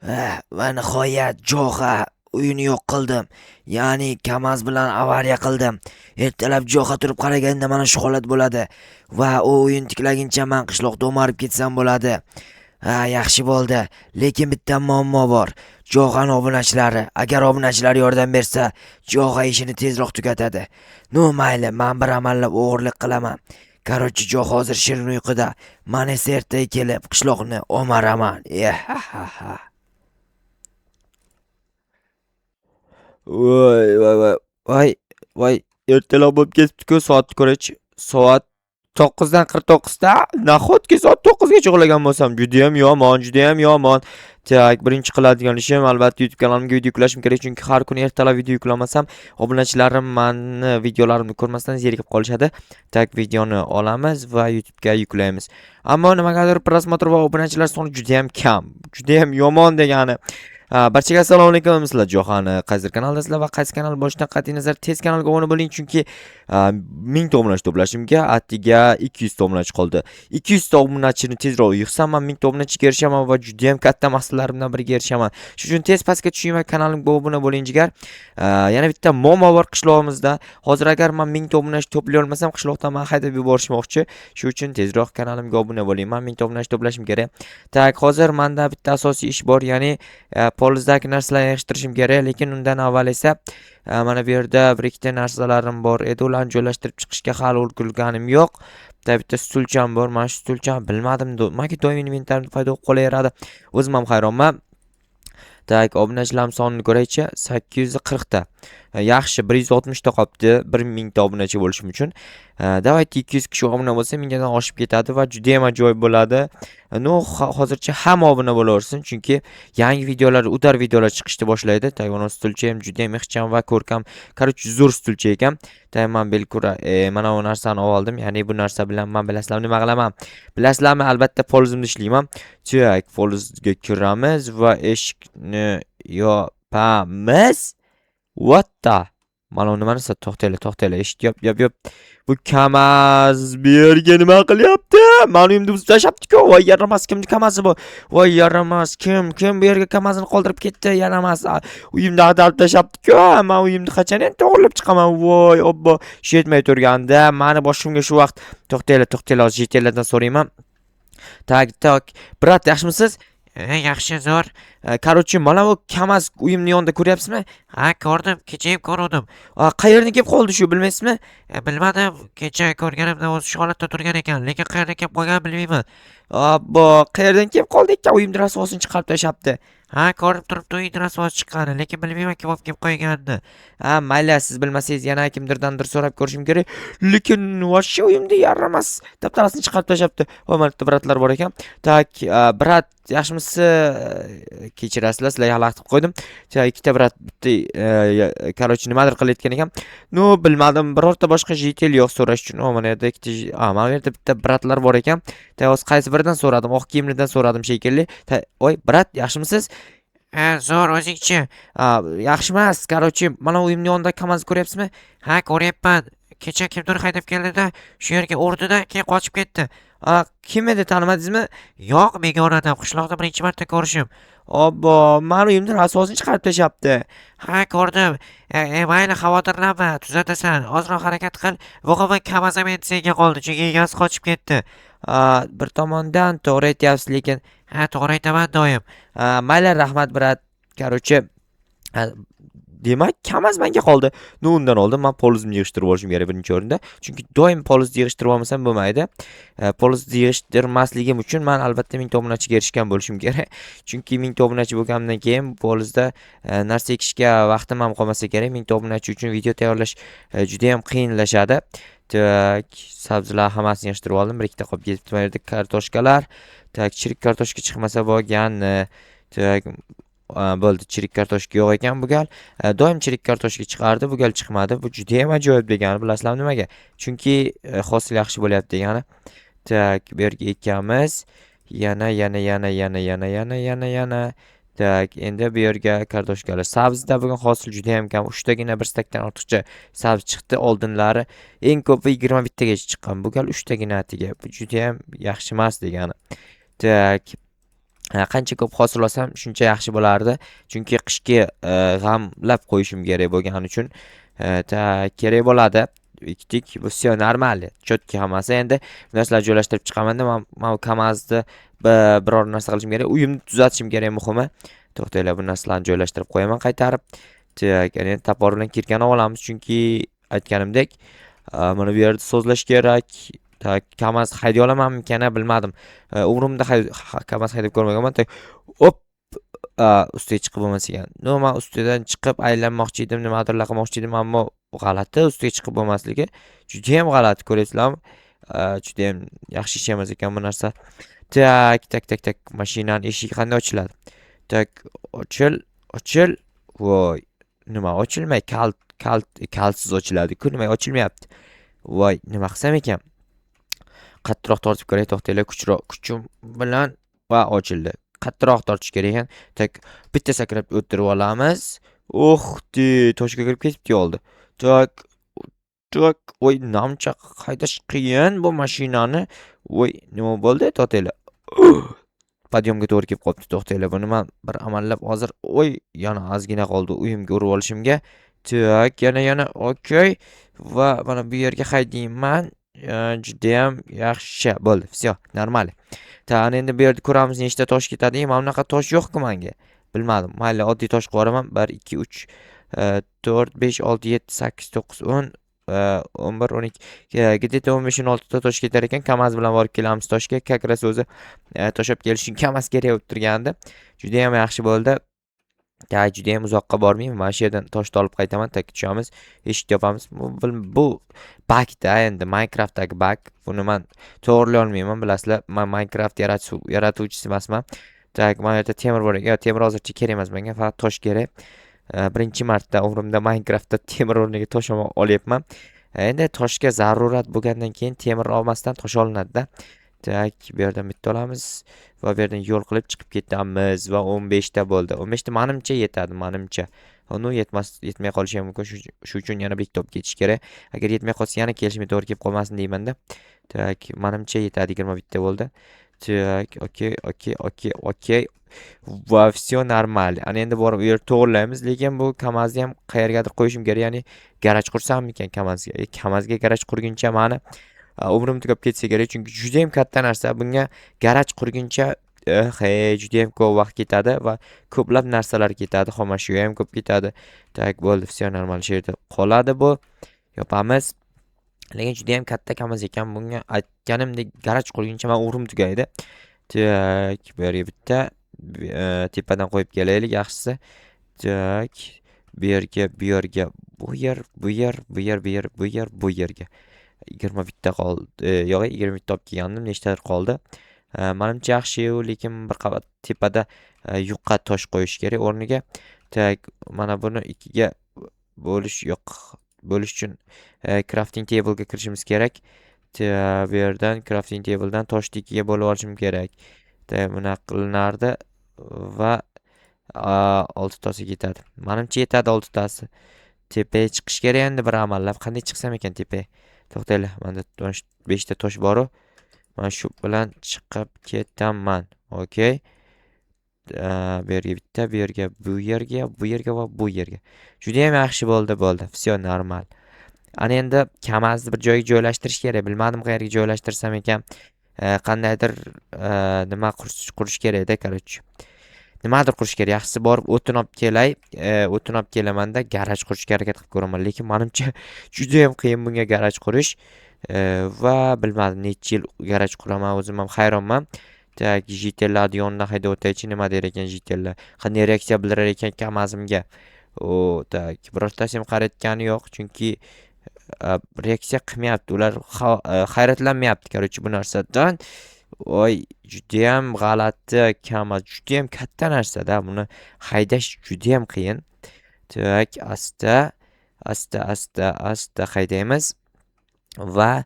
Va nihoyat Jo'xa uyini yo'q qildim. Ya'ni Kamaz bilan avariya qildim. Ertalab Jo'xa turib qaraganda mana shu holat bo'ladi. Va u o'yin tiklaguncha men qishloqda o'marib ketsam bo'ladi. Yaxshi bo'ldi. Lekin bitta muammo bor. Jo'xani obunachilari, agar obunachilar yordam bersa, Jo'xa ishini tezroq tugatadi. Mayli, men bir amallab o'g'irlik qilaman. Qarochi Jo'xa hozir shirin uyquda. Men esa ertaga kelib qishloqni o'maraman. Voy, ertalab bo'lib ketibdi-ku, soatni ko'rchi. Soat 9dan 49da. Nahotki soat 9gacha uxlagan bo'lsam, juda ham yomon. Tak, birinchi qiladigan ishim albatta YouTube kanalimga video yuklashim kerak, chunki har kuni ertalab video yuklamasam, obunachilarim meni videolarimni ko'rmasdan zerikib qolishadi. Tak, videoni olamiz va YouTube ga yuklaymiz. Ammo nimagadir prosmotr va obunachilar soni juda ham kam, juda ham yomon degani. Barchaga assalomu alaykum. Sizlar Jo'xani qaysi kanaldasizlar va qaysi kanal bo'lishidan qat'iy nazar tez kanalga obuna bo'ling, chunki 1000 ta obunachi to'plashimga attiga 200 ta obunachi qoldi. 200 ta obunachini tezroq yig'sam, men 1000 ta obunachiga erishaman va juda ham katta maqsadlarimdan biriga erishaman. Shuning uchun tez pastga tushing va kanalimga obuna bo'ling jigar. Yana bitta muammo bor qishlog'imizda. Hozir agar men 1000 ta obunachi to'play olmasam, qishloqdan men haydab yuborishmoqchi. Shuning uchun tezroq kanalimga obuna bo'ling. Men 1000 ta obunachi to'plashim kerak. Tak, hozir menda bitta asosiy ish bor, ya'ni polizdagi narsalarni yig'ishtirishim kerak, lekin undan avval esa mana bu yerda bir ikkita narsalarim bor edi, ularni joylashtirib chiqishga hali ulgurganim yo'q. Bitta stulcham bor. Mana shu stulcham bilmadim, menga doim inventarimda paydo bo'lib qolaveradi. O'zim ham hayronman. Tak, obunachilar sonini ko'raychi, 840 ta. Yaxshi, 160 ta qolibdi 1000 ta obunachi bo'lishim uchun. Davayki 200 kishi obuna bo'lsa, mengadan oshib ketadi va juda ham ajoyib bo'ladi. Hozircha hamma obuna bo'laversin, chunki yangi videolar, udar videolar chiqishni boshlaydi. Tayvon stulcha ham juda ham ixcham va ko'rkam, qarochi zo'r stulcha ekan. Men belkura mana bu narsani oldim. Ya'ni bu narsa bilan men bilasizlar nima qilaman? Bilasizlarmi, albatta polizimni ishlayman. Tak, polizga kiramiz va eshikni yopamiz. What the? Mana nimani to'xtaylar. Eshik yop. Bu Kamaz bu yerga nima qilyapti? Meni uyimni buzib tashlabdi-ku. Voy, yaramas, kimni Kamazi bu? Voy, yaramas, kim bu yerga Kamazini qoldirib ketdi? Yaramas. Uyimni ag'darib tashlabdi-ku. Men uyimni qachon endi to'g'rilab chiqaman? Voy, obbo, shu yetmay turganda, meni boshimga shu vaqt to'xtaylar, hozir yetellardan so'rayman. Tak, brat, yaxshimisiz? Yaxshi, zo'r. Qarochi, mana bu Kamaz uyimni yonida ko'ryapsizmi? Ko'rdim, kechayib ko'rdim. Qayerdan kelib qoldi shu, bilmaysizmi? Bilmadim, kecha ko'rganimda o'zi shu holatda turgan ekan, lekin qayerdan kelib qolganini bilmayman. Abbo, qayerdan kelib qoldi ekan? Uyimni rasvosini chiqarib tashlabdi. Ko'rib turibdi, uyni rasvosi chiqqani, lekin bilmayman kim olib kelib qo'yganini. Mayli, siz bilmasangiz yana kimdirdandir so'rab ko'rishim kerak. Lekin voshcha uyimda yaramas dabtarasini chiqarib tashlabdi. Va mana bitta bratlar bor ekan. Tak, brat, yaxshimisiz? Kechirasizlar, sizlarga xalaqtib qo'ydim. Ikkita brat bitta qarochi nimadir qilayotgan ekan. Bilmadim, birorta boshqa jitel yo'q so'rash uchun. Mana yerda ikkita, mana yerda bitta bratlar bor ekan. Hozir qaysi biridan so'radim? Oq kiyimlidan so'radim shekilli. Voy, brat, yaxshimisiz? Zo'r, o'zingchi? Yaxshi emas, qarochi, mana uyimning yonida Kamazni ko'ryapsizmi? Ko'ryapman. Kecha kimdir haydab keldida, shu yerga urdi-da, keyin qochib ketdi. Kim edi, tanimadingizmi? Yo'q, begona odam, qishloqda birinchi marta ko'rishim. Obbo, meni uyimni rasvosini chiqarib tashlabdi. Ko'rdim. Mayli, xavotirlanma, tuzatasan. Ozroq harakat qil. Voqaban Kamaz ham endi senga qoldi, chunki egasi qochib ketdi. Bir tomondan to'g'ri aytyapsiz, lekin to'g'ri aytaman doim. mayli, rahmat brat. Qarochi, demak Kamaz menga qoldi. Undan oldin men polizimni yig'ishtirib olishim kerak birinchi o'rinda. Chunki doim polizni yig'ishtirib olmasam bo'lmaydi. Polizni yig'ishtirmasligim uchun men albatta 1000 ta obunachiga erishgan bo'lishim kerak. Chunki 1000 ta obunachi bo'lgandan keyin polizda narsa ekishga vaqtim ham qolmasa kerak. 1000 ta obunachi uchun video tayyorlash juda ham qiyinlashadi. Tak, sabzilar hammasini yig'ishtirib oldim. Bir ikkita qolib ketibdi. Mana yerda kartoshkalar. Tak, chirik kartoshka chiqmasa bo'lgan. Tak, bo'ldi, chirik kartoshka yo'q ekan bu gal. Doim chirik kartoshka chiqardi, bu gal chiqmadi. Bu juda ham ajoyib degani, bilasizlarmi nimaga? Chunki hosil yaxshi bo'lyapti degani. Tak, bu yerga ekamiz. Yana. Tak, endi bu yerga kartoshkalar. Sabzida bugun hosil juda ham kam. 3 tagina, 1 stakdan ortiqcha sabz chiqdi. Oldinlari eng ko'pi 21 tagacha chiqqan. Bu gal 3 tagina atiga. Bu juda ham yaxshi emas degani. Tak, qancha ko'p hosil olsam shuncha yaxshi bo'lardi. Chunki qishki g'amlab qo'yishim kerak bo'lgani uchun kerak bo'ladi. Ekdik, bu все нормально. Chotki hammasi. Endi bu narsalarni joylashtirib chiqaman-da. Men KAMAZni biror narsa qilishim kerak. Uyimni tuzatishim kerak muhimi. To'xtanglar, bu narsalarni joylashtirib qo'yaman qaytarib. Endi tapor bilan kirgani olamiz chunki aytganimdek, mana bu yerda so'zlash kerak. KAMAZ hayday olamanmikan, bilmadim. Umrimda KAMAZ haydab ko'rmaganman. Hop, ustiga chiqib bo'lmas ekan. Men ustidan chiqib aylanmoqchi edim, nimadirlar qilmoqchi edim, ammo g'alati. Ustiga chiqib bo'lmasligi juda ham g'alati, ko'raysizlarmi? Juda ham yaxshi ish emas ekan bu narsa. Tak. Mashinaning eshigi qanday ochiladi? Ochil. Voy, nima ochilmay? Kaltsiz ochiladi-ku, nima ochilmayapti? Voy, nima qilsam ekan? Qattiqroq tortib ko'ray, to'xtanglar, kuchim bilan va ochildi. Qattiqroq tortish kerak ekan. Bitta sakrab o'tirib olamiz. Toshga kirib ketibdi oldi. Voy, namcha haydash qiyin bu mashinani. Voy, nima bo'ldi? To'xtanglar. Podyomga to'g'ri kelib qolibdi. To'xtanglar, buni men bir amallab hozir, yana ozgina qoldi uyimga urib olishimga. Yana, okey. Va mana bu yerga haydayman. Juda ham yaxshi bo'ldi. Все, normal. Endi bu yerda ko'ramiz nechta tosh ketadi. Mana bunaqa tosh yo'q-ku menga. Bilmadim. Mayli, oddiy tosh qo'yaman. 1 2 3 4 5 6 7 8 9 10 11 12 где-то 15-16 ta tosh ketar ekan. KAMAZ bilan borib kelamiz toshga. Как раз o'zi tosh olib kelish uchun KAMAZ kerak bo'lib turgandi. Juda ham yaxshi bo'ldi. Juda ham uzoqqa bormayman. Mana shu yerdan toshni olib qaytaman. Tushamiz, eshik topamiz. Bu bugda, endi Minecraftdagi bug. Buni men to'g'rilay olmayman, bilasizlar. Men Minecraft yaratuvchisi emasman. Mana yerda temir bor ekan. Temir hozircha kerak emas menga, faqat tosh kerak. Birinchi marta umrimda Minecraftda temir o'rniga tosh olyapman. Endi toshga zarurat bo'lgandan keyin temir olmasdan tosh olinadi-da. Bu yerdan bitta olamiz va bu yerdan yo'l qilib chiqib ketamiz va 15 ta bo'ldi. 15 ta menimcha yetadi, menimcha. Uni yetmay qolishi ham mumkin. Shu uchun yana bitta olib ketish kerak. Agar yetmay qolsa yana kelishmay to'g'ri kelib qolmasin deyman-da. Menimcha yetadi, 21 ta bo'ldi. Okey. Va все нормально. Ana endi borib u yerni to'g'rilaymiz, lekin bu KAMAZni ham qayergadir qo'yishim kerak, ya'ni garaj qursammikan KAMAZga. KAMAZga garaj qurguncha meni umrim tugab ketsa kerak, chunki juda ham katta narsa. Bunga garaj qurguncha juda ham ko'p vaqt ketadi va ko'plab narsalar ketadi, xomashyo ham ko'p ketadi. Bo'ldi, все нормально, shu yerda qoladi bu. Yopamiz. Lekin juda ham katta KAMAZ ekan. Bunga aytganimdek garaj qurguncha men umrim tugaydi. Bu yerga bitta tepadan qo'yib kelaylik, yaxshisi. Bu yerga, bu yerga 21 ta qoldi. Yo'q, 21 ta olib kelgandim, nechtadir qoldi. Menimcha yaxshi-yu, lekin bir qavat tepada yuqqa tosh qo'yish kerak o'rniga. Mana buni ikkiga bo'lish uchun crafting table'ga kirishimiz kerak. Bu yerdan crafting table'dan toshni ikkiga bo'lib olishim kerak. Buni qilinardi va 6 tasi ketadi. Menimcha yetadi 6 tasi. Tepaga chiqish kerak endi bir amallab. Qanday chiqsam ekan tepaga? To'xtanglar, menda 5 ta tosh bor. Men shu bilan chiqib ketaman. Okey. Bu yerga bitta, bu yerga va bu yerga. Juda ham yaxshi bo'ldi. Все normal. Ana endi KAMAZni bir joyga joylashtirish kerak. Bilmadim qayerga joylashtirsam ekan. Qandaydir nima qurish kerak-da, короче. Nimadir qurish kerak. Yaxshisi borib o'tin olib kelay. O'tin olib kelamanda garaj qurishga harakat qilib ko'raman, lekin menimcha juda ham qiyin bunga garaj qurish. Va bilmadim necha yil garaj quraman, o'zim ham hayronman. Jitellarni yonidan haydab o'taychi, nima der ekan jitellar? Qanday reaksiya bildirar ekan KAMAZimga? Birortasi ham qarayotgani yo'q, chunki reaksiya qilmayapti. Ular hayratlanmayapti, короче, bu narsadan. Juda ham g'alati KAMAZ, juda ham katta narsa-da. Buni haydash juda ham qiyin. Asta haydaymiz va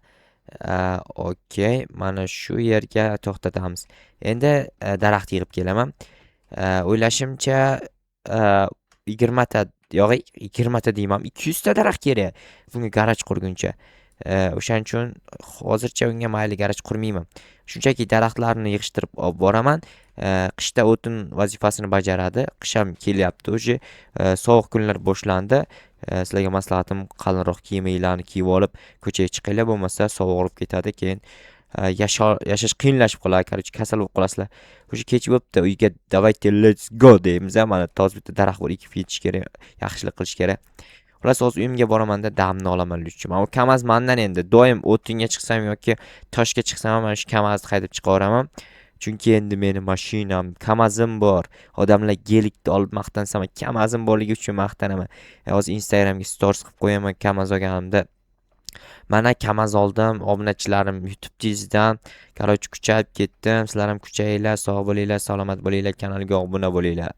okey, mana shu yerga to'xtatamiz. Endi daraxt yig'ib kelaman. O'ylashimcha 20 ta, yo'q, 20 ta deyman, 200 ta daraxt kerak bunga garaj qurguncha. O'shaning uchun hozircha unga mayli garaj qurmayman. Shunchaki daraxtlarni yig'ishtirib olib boraman. qishda o'tin vazifasini bajaradi. Qish ham kelyapti. Уже sovuq kunlar boshlandi. Sizlarga maslahatim qalinroq kiyimlarni kiyib olib ko'chaga chiqinglar, bo'lmasa sovuq olib ketadi, keyin yashash qiyinlashib qoladi. Короче, kasal bo'lib qolasizlar. Уже kech bo'libdi, uyga давайте let's go deymiz. Mana toz bitta daraxt bor, ekib ketish kerak, yaxshilik qilish kerak. Xullas, hozir uyimga boraman-da damni olaman luchchi. Mana bu kamaz mendan endi doim o'tinga chiqsam yoki toshga chiqsam ham mana shu kamazni haydab chiqaveraman. Chunki endi meni mashinam, kamazim bor. Odamlar gelikni olib maqtansa, men kamazim borligi uchun maqtanaman. Hozir Instagramga stories qilib qo'yaman kamaz olganimda. Mana kamaz oldim, obunachilarim YouTube tizdan. Короче, kuchayib ketdim. Sizlar ham kuchayinglar, sog' bo'linglar, salomat bo'linglar, kanalga obuna bo'linglar.